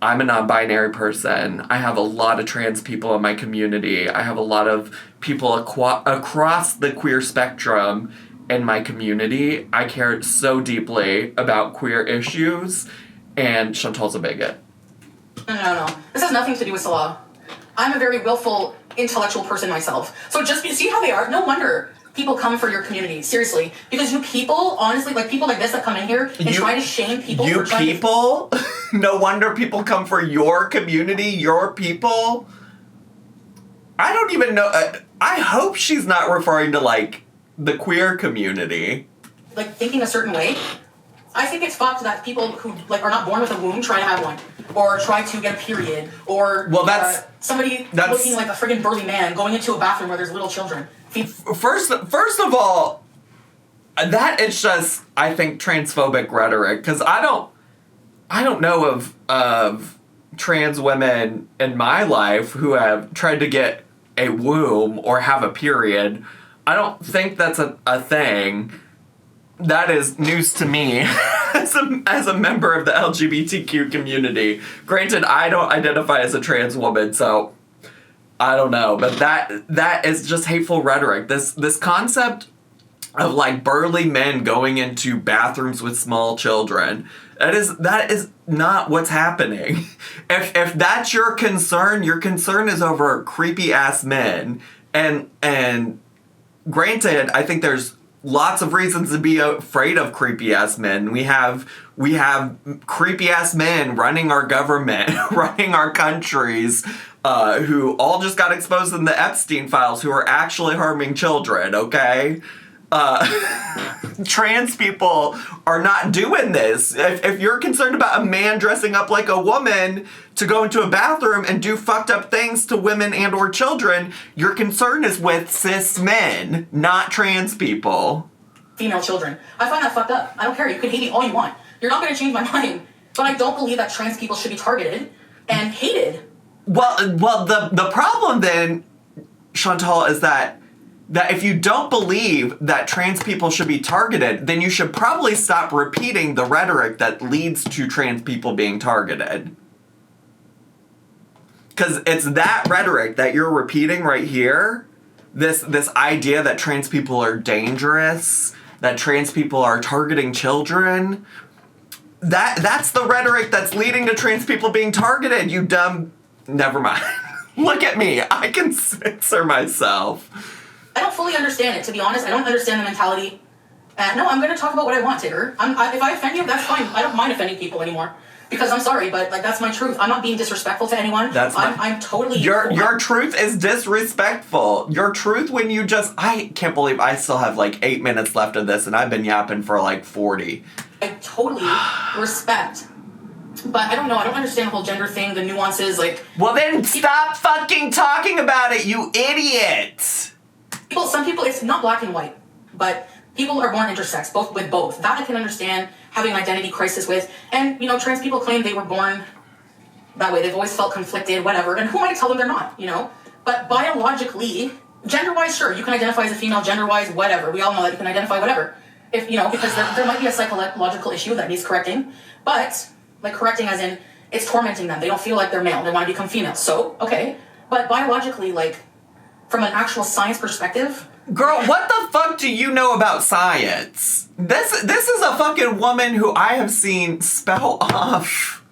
I'm a non-binary person. I have a lot of trans people in my community. I have a lot of people across the queer spectrum in my community. I care so deeply about queer issues, and Chantel's a bigot. No. This has nothing to do with Salah. I'm a very willful, intellectual person myself. So just see how they are? No wonder people come for your community. Seriously. Because you people, honestly, like people like this that come in here and try to shame people. You people? No wonder people come for your community, your people? I don't even know. I hope she's not referring to, like, the queer community. Like, thinking a certain way. I think it's fucked that people who like are not born with a womb try to have one, or try to get a period, or somebody looking like a friggin' burly man going into a bathroom where there's little children. First of all, that is just, I think, transphobic rhetoric, because I don't know of trans women in my life who have tried to get a womb or have a period. I don't think that's a thing. That is news to me as a member of the LGBTQ community. Granted, I don't identify as a trans woman, so I don't know. But that is just hateful rhetoric. This concept of like burly men going into bathrooms with small children. That is not what's happening. If that's your concern is over creepy ass men. And granted, I think there's lots of reasons to be afraid of creepy ass men. We have creepy ass men running our government, running our countries, who all just got exposed in the Epstein files, who are actually harming children, okay? Trans people are not doing this. If you're concerned about a man dressing up like a woman to go into a bathroom and do fucked up things to women and or children, your concern is with cis men, not trans people. Female children. I find that fucked up. I don't care. You can hate me all you want. You're not going to change my mind. But I don't believe that trans people should be targeted and hated. Well, the problem then, Shantel, is that if you don't believe that trans people should be targeted, then you should probably stop repeating the rhetoric that leads to trans people being targeted. Because it's that rhetoric that you're repeating right here, this idea that trans people are dangerous, that trans people are targeting children, that's the rhetoric that's leading to trans people being targeted, you dumb... Never mind. Look at me. I can censor myself. I don't fully understand it, to be honest. I don't understand the mentality. No, I'm going to talk about what I want, Tigger. If I offend you, that's fine. I don't mind offending people anymore. Because I'm sorry, but like that's my truth. I'm not being disrespectful to anyone. I'm totally... Your truth is disrespectful. Your truth when you just... I can't believe I still have like 8 minutes left of this and I've been yapping for like 40. I totally respect. But I don't know. I don't understand the whole gender thing, the nuances, like... Well then stop fucking talking about it, you idiot! Some people, it's not black and white, but people are born intersex, both. That I can understand, having an identity crisis with. And, trans people claim they were born that way. They've always felt conflicted, whatever. And who am I to tell them they're not, But biologically, gender-wise, sure, you can identify as a female, gender-wise, whatever. We all know that you can identify whatever. If, because there might be a psychological issue that needs correcting. But, like, correcting as in, it's tormenting them. They don't feel like they're male. They want to become female. So, okay. But biologically, like... From an actual science perspective... Girl, what the fuck do you know about science? This is a fucking woman who I have seen spell off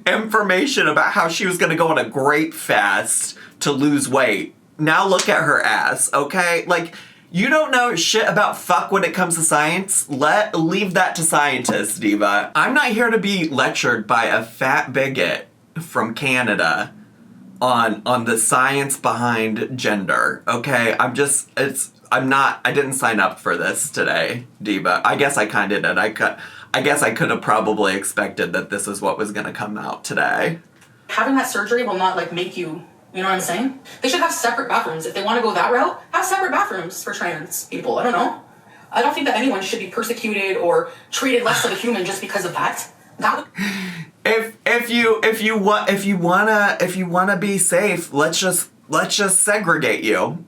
information about how she was going to go on a grape fast to lose weight. Now look at her ass, okay? Like, you don't know shit about fuck when it comes to science? Leave that to scientists, diva. I'm not here to be lectured by a fat bigot from Canada on the science behind gender, okay? I didn't sign up for this today, diva. I guess I kind of did. I guess I could have probably expected that this is what was going to come out today. Having that surgery will not, like, make you know what I'm saying? They should have separate bathrooms. If they want to go that route, have separate bathrooms for trans people. I don't know. I don't think that anyone should be persecuted or treated less of a human just because of that. If you wanna be safe, let's just segregate you.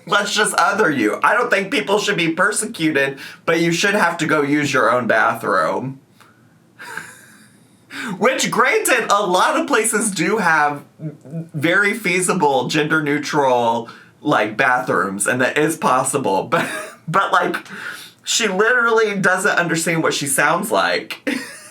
Let's just other you. I don't think people should be persecuted, but you should have to go use your own bathroom. Which, granted, a lot of places do have very feasible gender neutral like bathrooms, and that is possible. But like, she literally doesn't understand what she sounds like.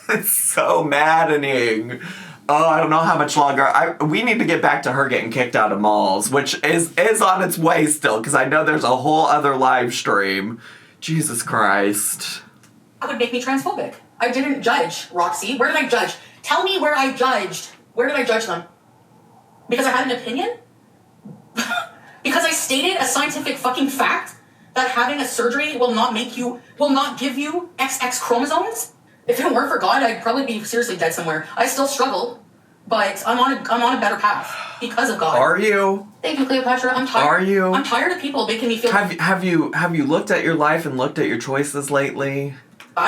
It's so maddening. Oh, I don't know how much longer. We need to get back to her getting kicked out of malls, which is on its way still, because I know there's a whole other live stream. Jesus Christ. That would make me transphobic. I didn't judge, Roxy. Where did I judge? Tell me where I judged. Where did I judge them? Because I had an opinion? Because I stated a scientific fucking fact that having a surgery will not give you XX chromosomes? If it weren't for God, I'd probably be seriously dead somewhere. I still struggle, but I'm on a better path because of God. Are you? Thank you, Cleopatra. I'm tired. Are you? I'm tired of people making me feel... Have you looked at your life and looked at your choices lately?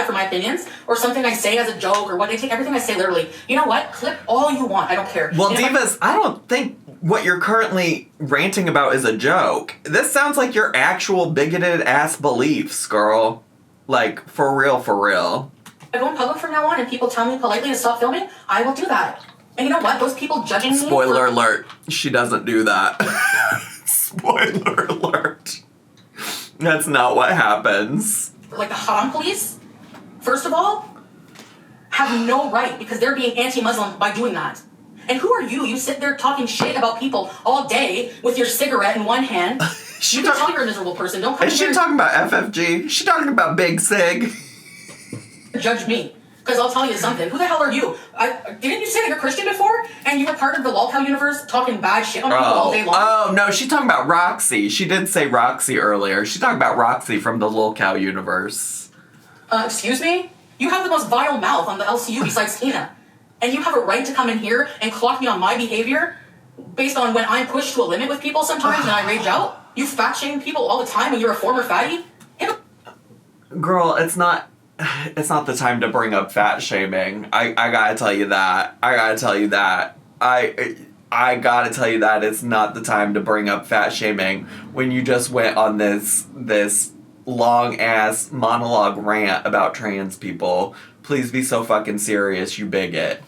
For my opinions, or something I say as a joke, or what they take everything I say literally. You know what? Clip all you want. I don't care. Well, divas, I don't think what you're currently ranting about is a joke. This sounds like your actual bigoted ass beliefs, girl. Like, for real, for real. I go in public from now on and people tell me politely to stop filming, I will do that. And you know what? Those people judging me... Spoiler alert. She doesn't do that. Spoiler alert. That's not what happens. Like the haram police, first of all, have no right because they're being anti-Muslim by doing that. And who are you? You sit there talking shit about people all day with your cigarette in one hand. You can tell you're a miserable person. Don't come Is she talking about FFG? Is she talking about Big Sig? Judge me. Because I'll tell you something. Who the hell are you? Didn't you say that you're Christian before? And you were part of the lolcow universe talking bad shit on people all day long? Oh, no, she's talking about Roxy. She did say Roxy earlier. She's talking about Roxy from the lolcow universe. Excuse me? You have the most vile mouth on the LCU besides Tina. And you have a right to come in here and clock me on my behavior based on when I'm pushed to a limit with people sometimes and I rage out? You fat-shame people all the time when you're a former fatty? Girl, it's not the time to bring up fat shaming. I gotta tell you that. I gotta tell you that it's not the time to bring up fat shaming when you just went on this long ass monologue rant about trans people. Please be so fucking serious, you bigot.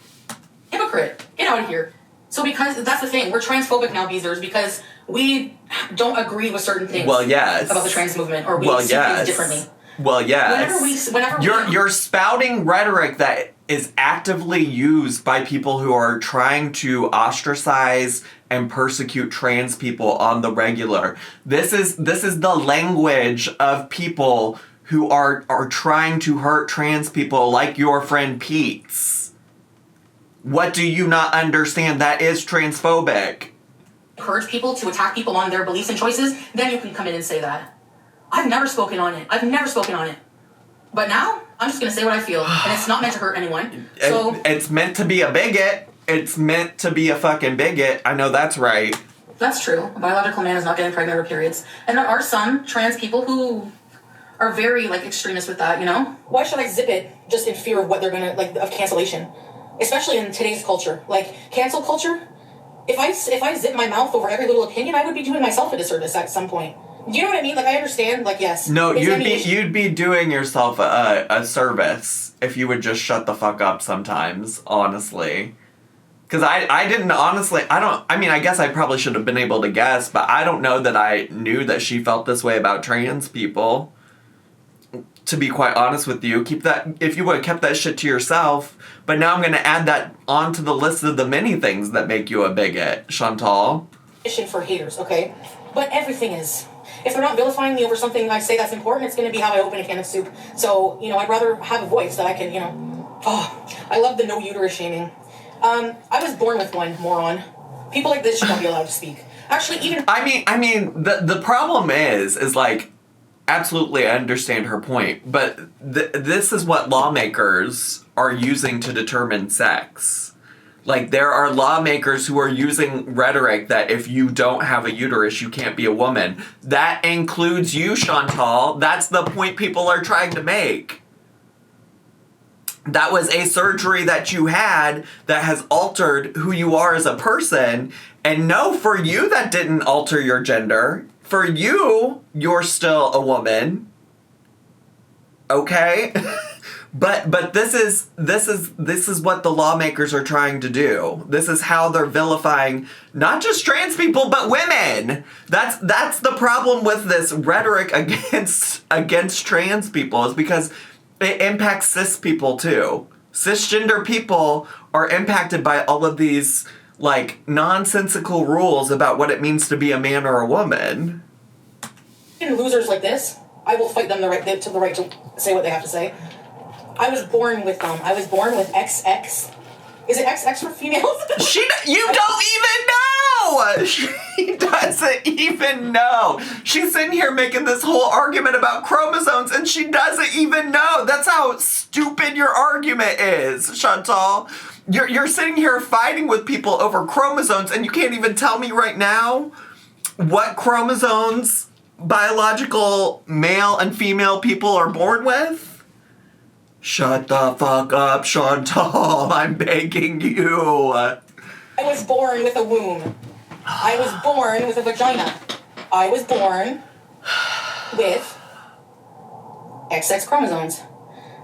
Hypocrite. Get out of here. So because that's the thing, we're transphobic now, Beezers, because we don't agree with certain things. Well, yes. About the trans movement, or we see things differently. Well, yes. You're spouting rhetoric that is actively used by people who are trying to ostracize and persecute trans people on the regular. This is the language of people who are trying to hurt trans people, like your friend Pete's. What do you not understand? That is transphobic. Encourage people to attack people on their beliefs and choices, then you can come in and say that. I've never spoken on it. But now, I'm just going to say what I feel. And it's not meant to hurt anyone. So it's meant to be a bigot. It's meant to be a fucking bigot. I know that's right. That's true. A biological man is not getting pregnant or periods. And there are some trans people who are very, extremist with that, you know? Why should I zip it just in fear of what they're going to, of cancellation? Especially in today's culture. Cancel culture? If I zip my mouth over every little opinion, I would be doing myself a disservice at some point. Do you know what I mean? I understand, yes. No, you'd be doing yourself a service if you would just shut the fuck up sometimes, honestly. Because I didn't, honestly, I guess I probably should have been able to guess, but I don't know that I knew that she felt this way about trans people. To be quite honest with you, if you would have kept that shit to yourself. But now I'm going to add that onto the list of the many things that make you a bigot, Shantel. For haters, okay? But everything is. If they're not vilifying me over something I say that's important, it's going to be how I open a can of soup. So, I'd rather have a voice that I can, I love the no uterus shaming. I was born with one, moron. People like this should not be allowed to speak. Actually, even... the problem is absolutely I understand her point, but this is what lawmakers are using to determine sex. There are lawmakers who are using rhetoric that if you don't have a uterus, you can't be a woman. That includes you, Chantal. That's the point people are trying to make. That was a surgery that you had that has altered who you are as a person. And no, for you, that didn't alter your gender. For you, you're still a woman. Okay? But this is what the lawmakers are trying to do. This is how they're vilifying not just trans people but women. That's the problem with this rhetoric against trans people, is because it impacts cis people too. Cisgender people are impacted by all of these nonsensical rules about what it means to be a man or a woman. Losers like this, I will fight them the right to say what they have to say. I was born with them. I was born with XX. Is it XX for females? You don't even know! She doesn't even know. She's sitting here making this whole argument about chromosomes and she doesn't even know. That's how stupid your argument is, Chantal. You're sitting here fighting with people over chromosomes and you can't even tell me right now what chromosomes biological male and female people are born with? Shut the fuck up, Chantal. I'm begging you. I was born with a womb. I was born with a vagina. I was born with XX chromosomes.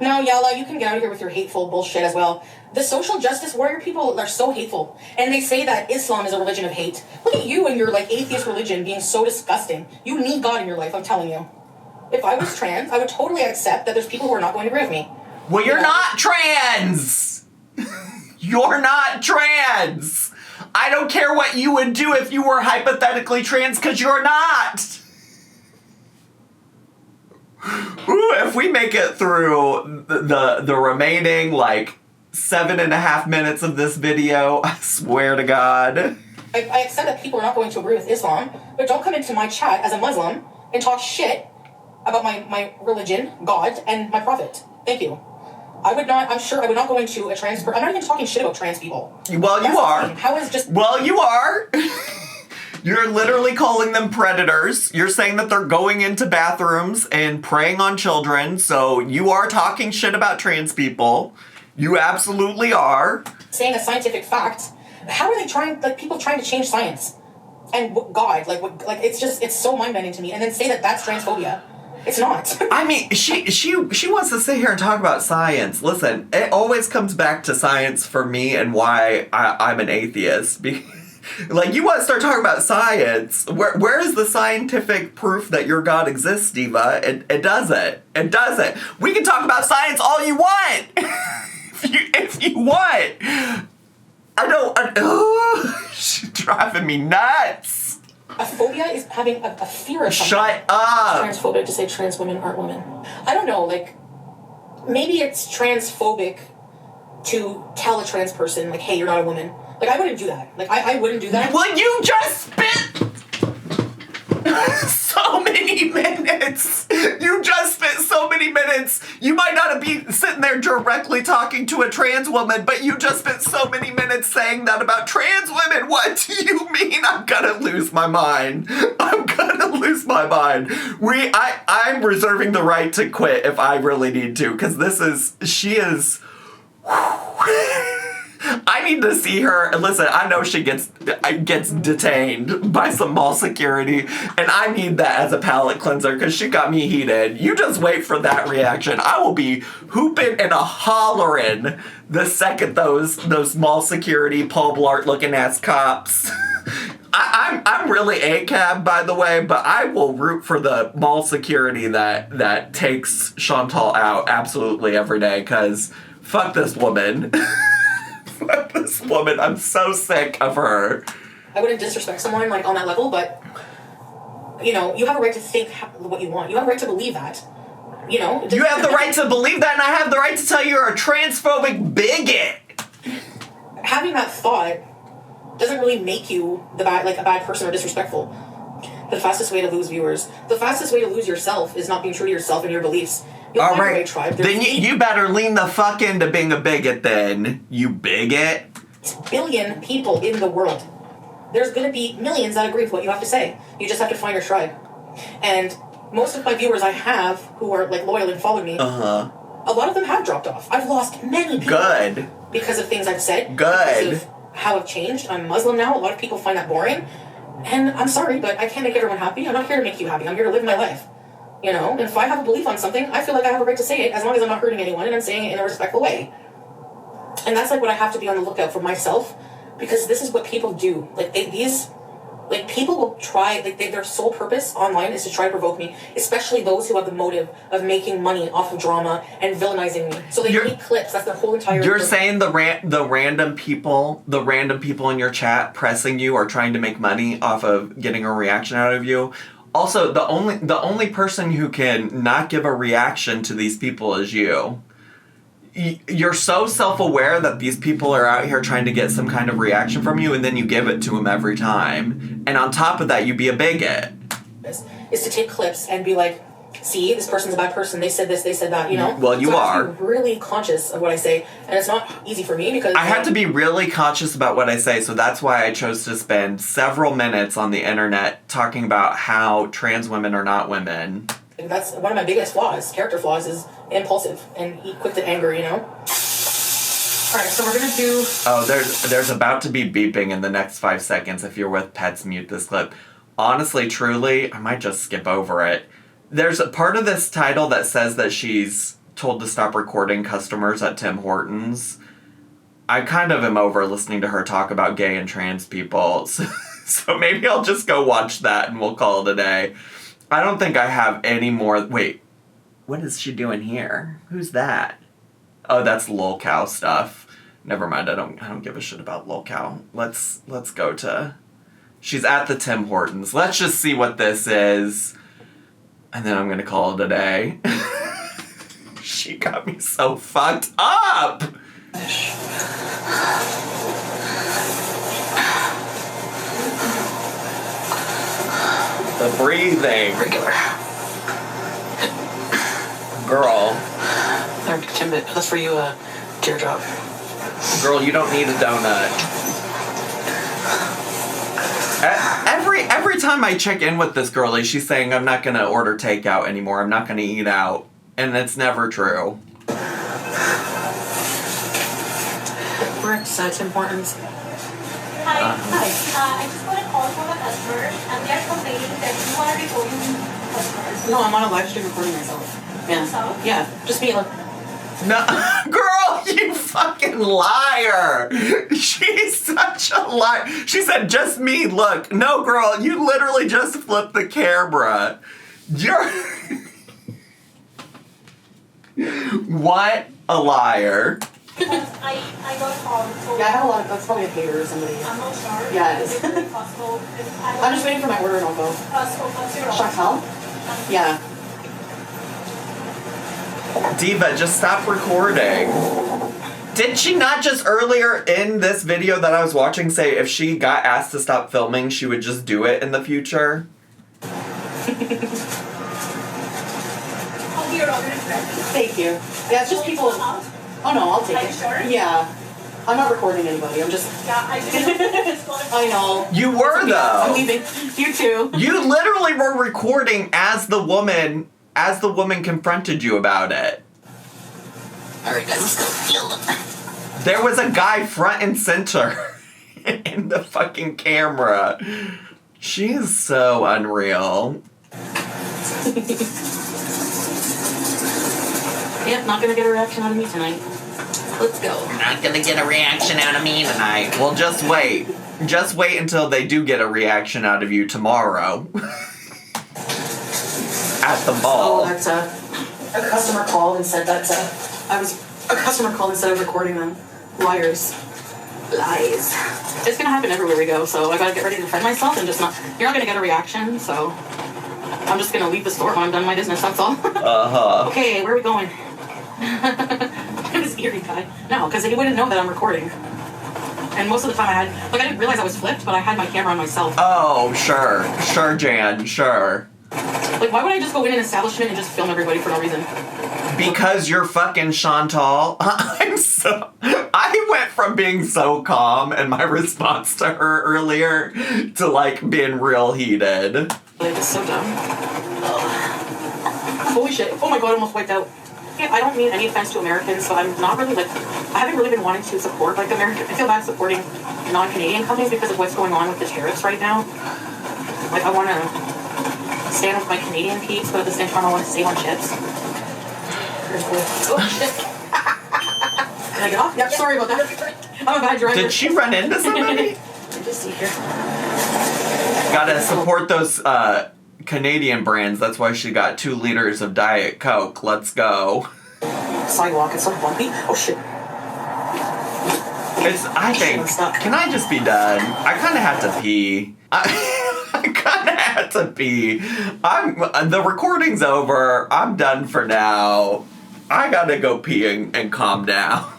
No, Yala, you can get out of here with your hateful bullshit as well. The social justice warrior people are so hateful. And they say that Islam is a religion of hate. Look at you and your, like, atheist religion being so disgusting. You need God in your life, I'm telling you. If I was trans, I would totally accept that there's people who are not going to agree with me. Well, you're not trans! You're not trans! I don't care what you would do if you were hypothetically trans, because you're not! Ooh, if we make it through the remaining, like, 7.5 minutes of this video, I swear to God. I accept that people are not going to agree with Islam, but don't come into my chat as a Muslim and talk shit about my religion, God, and my prophet. Thank you. I'm sure I would not go into a trans person. I'm not even talking shit about trans people. Well, you are. How is just... Well, you are. You're literally calling them predators. You're saying that they're going into bathrooms and preying on children, so you are talking shit about trans people. You absolutely are. Saying a scientific fact. How are they trying, like, people trying to change science? And God, like, it's just, it's so mind-bending to me. And then say that that's transphobia. It's not. I mean, she wants to sit here and talk about science. Listen, it always comes back to science for me and why I'm an atheist. Like, you want to start talking about science. Where is the scientific proof that your God exists, Diva? It doesn't. It doesn't. We can talk about science all you want. if you want. She's driving me nuts. A phobia is having a fear of something. Shut up. It's transphobic to say trans women aren't women. I don't know, like, maybe it's transphobic to tell a trans person, like, hey, you're not a woman. Like, I wouldn't do that. Like, I wouldn't do that. Well, you just spent so many minutes. You just spent so many minutes. You might not be sitting there directly talking to a trans woman, but you just spent so many minutes saying that about trans women. What do you mean? I'm gonna lose my mind. I'm reserving the right to quit if I really need to, because she is... I need to see her. Listen, I know she gets detained by some mall security, and I need that as a palate cleanser because she got me heated. You just wait for that reaction. I will be hooping and hollering the second those mall security Paul Blart looking ass cops. I'm really ACAB, by the way, but I will root for the mall security that takes Shantel out absolutely every day, because fuck this woman. Fuck this woman. I'm so sick of her. I wouldn't disrespect someone, like, on that level, but, you know, you have a right to think what you want. You have a right to believe that. You know? You have the right to believe that, and I have the right to tell you you're a transphobic bigot. Having that thought doesn't really make you a bad person or disrespectful. The fastest way to lose viewers, the fastest way to lose yourself is not being true to yourself and your beliefs. All right, then you better lean the fuck into being a bigot then, you bigot. 6 billion people in the world. There's gonna be millions that agree with what you have to say. You just have to find your tribe. And most of my viewers I have who are, like, loyal and follow me, a lot of them have dropped off. I've lost many people. Good. Because of things I've said. Good. Because of how I've changed. I'm Muslim now. A lot of people find that boring. And I'm sorry, but I can't make everyone happy. I'm not here to make you happy. I'm here to live my life. You know, and if I have a belief on something, I feel like I have a right to say it as long as I'm not hurting anyone and I'm saying it in a respectful way. And that's, like, what I have to be on the lookout for myself, because this is what people do. Like, people will try, like, their sole purpose online is to try to provoke me, especially those who have the motive of making money off of drama and villainizing me. So they make clips. That's their whole entire... You're saying the random people in your chat pressing you are trying to make money off of getting a reaction out of you? Also, the only person who can not give a reaction to these people is you. You're so self-aware that these people are out here trying to get some kind of reaction from you, and then you give it to them every time. And on top of that, you be a bigot. Is to take clips and be like, see, this person's a bad person, they said this, they said that, you know? Well, you are. I have to be really conscious of what I say, and it's not easy for me because... I had to be really conscious about what I say, so that's why I chose to spend several minutes on the internet talking about how trans women are not women. That's one of my biggest flaws, character flaws, is impulsive and quick to anger, you know? Alright, so we're gonna do... Oh, there's about to be beeping in the next 5 seconds. If you're with pets, mute this clip. Honestly, truly, I might just skip over it. There's a part of this title that says that she's told to stop recording customers at Tim Hortons. I kind of am over listening to her talk about gay and trans people, so maybe I'll just go watch that and we'll call it a day. I don't think I have any more... Wait, what is she doing here? Who's that? Oh, that's Lol Cow stuff. Never mind, I don't give a shit about Lol Cow. Let's go to... She's at the Tim Hortons. Let's just see what this is. And then I'm gonna call it a day. She got me so fucked up! The breathing. Regular. Girl. Timbit, that's for you, teardrop. Girl, you don't need a donut. Every time I check in with this girlie, she's saying I'm not gonna order takeout anymore. I'm not gonna eat out. And it's never true. We're at Tim Hortons. Hi. I just got a call from a customer and they're complaining that you are recording customers. No, I'm on a live stream recording myself. Yeah. Yourself? Yeah, just me. Look. No, girl, you fucking liar. She's such a liar. She said, just me, look. No, girl, you literally just flipped the camera. You're... What a liar. I got a call. So Yeah, I have a lot of, that's probably a hater or somebody. I'm not sure. Yeah, it is. Is it possible? I'm just waiting for my order and I'll go. So what's your Shantel? Yeah. Diva, just stop recording. Did she not just earlier in this video that I was watching say if she got asked to stop filming, she would just do it in the future? Oh, your order is ready. Thank you. Yeah, it's just people. Oh no, I'll take Are you it. sure? Yeah. I'm not recording anybody. I'm just. Yeah, I just got a call. I know. You were I'm though. leaving. You too. You literally were recording as the woman confronted you about it. Alright guys, let's go. There was a guy front and center in the fucking camera. She is so unreal. Yep, not gonna get a reaction out of me tonight. Let's go. Not gonna get a reaction out of me tonight. Well, just wait. Just wait until they do get a reaction out of you tomorrow. At the Oh, mall. that's a customer called and said that a customer called and said I was recording them. Liars. Lies. It's gonna happen everywhere we go, so I gotta get ready to defend myself and just not. You're not gonna get a reaction, so I'm just gonna leave the store when I'm done my business. That's all. Okay, where are we going? This eerie guy. No, because he wouldn't know that I'm recording. And most of the time I didn't realize I was flipped, but I had my camera on myself. Oh, sure. Sure, Jan. Sure. Like, why would I just go in an establishment and just film everybody for no reason? Because you're fucking Shantel. I went from being so calm in my response to her earlier to like being real heated. Like, it's so dumb. Ugh. Holy shit. Oh my god, I almost wiped out. Yeah, I don't mean any offense to Americans, but I'm not really I haven't really been wanting to support American. I feel bad supporting non-Canadian companies because of what's going on with the tariffs right now. Like, I want to stand with my Canadian peeps, but at the same time I want to save on chips. Oh shit. Can I get off? Yep, sorry about that. I'm a bad driver. Did she run into somebody? Just see here. Gotta support those Canadian brands. That's why she got 2 liters of Diet Coke. Let's go. Sidewalk, it's so bumpy. Oh shit. Can I just be done? I kind of had to pee. I kind of had to pee. The recording's over. I'm done for now. I gotta go pee and calm down.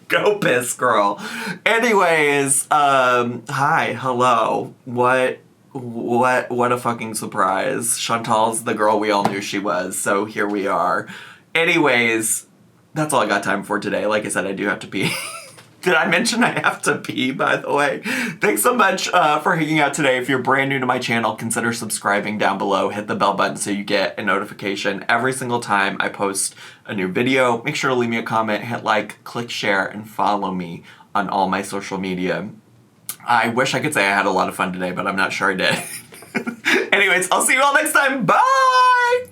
Go piss, girl. Anyways, hi, hello. What a fucking surprise. Chantal's the girl we all knew she was, so here we are. Anyways, that's all I got time for today. Like I said, I do have to pee. Did I mention I have to pee, by the way? Thanks so much for hanging out today. If you're brand new to my channel, consider subscribing down below. Hit the bell button so you get a notification every single time I post a new video. Make sure to leave me a comment, hit like, click share, and follow me on all my social media. I wish I could say I had a lot of fun today, but I'm not sure I did. Anyways, I'll see you all next time. Bye!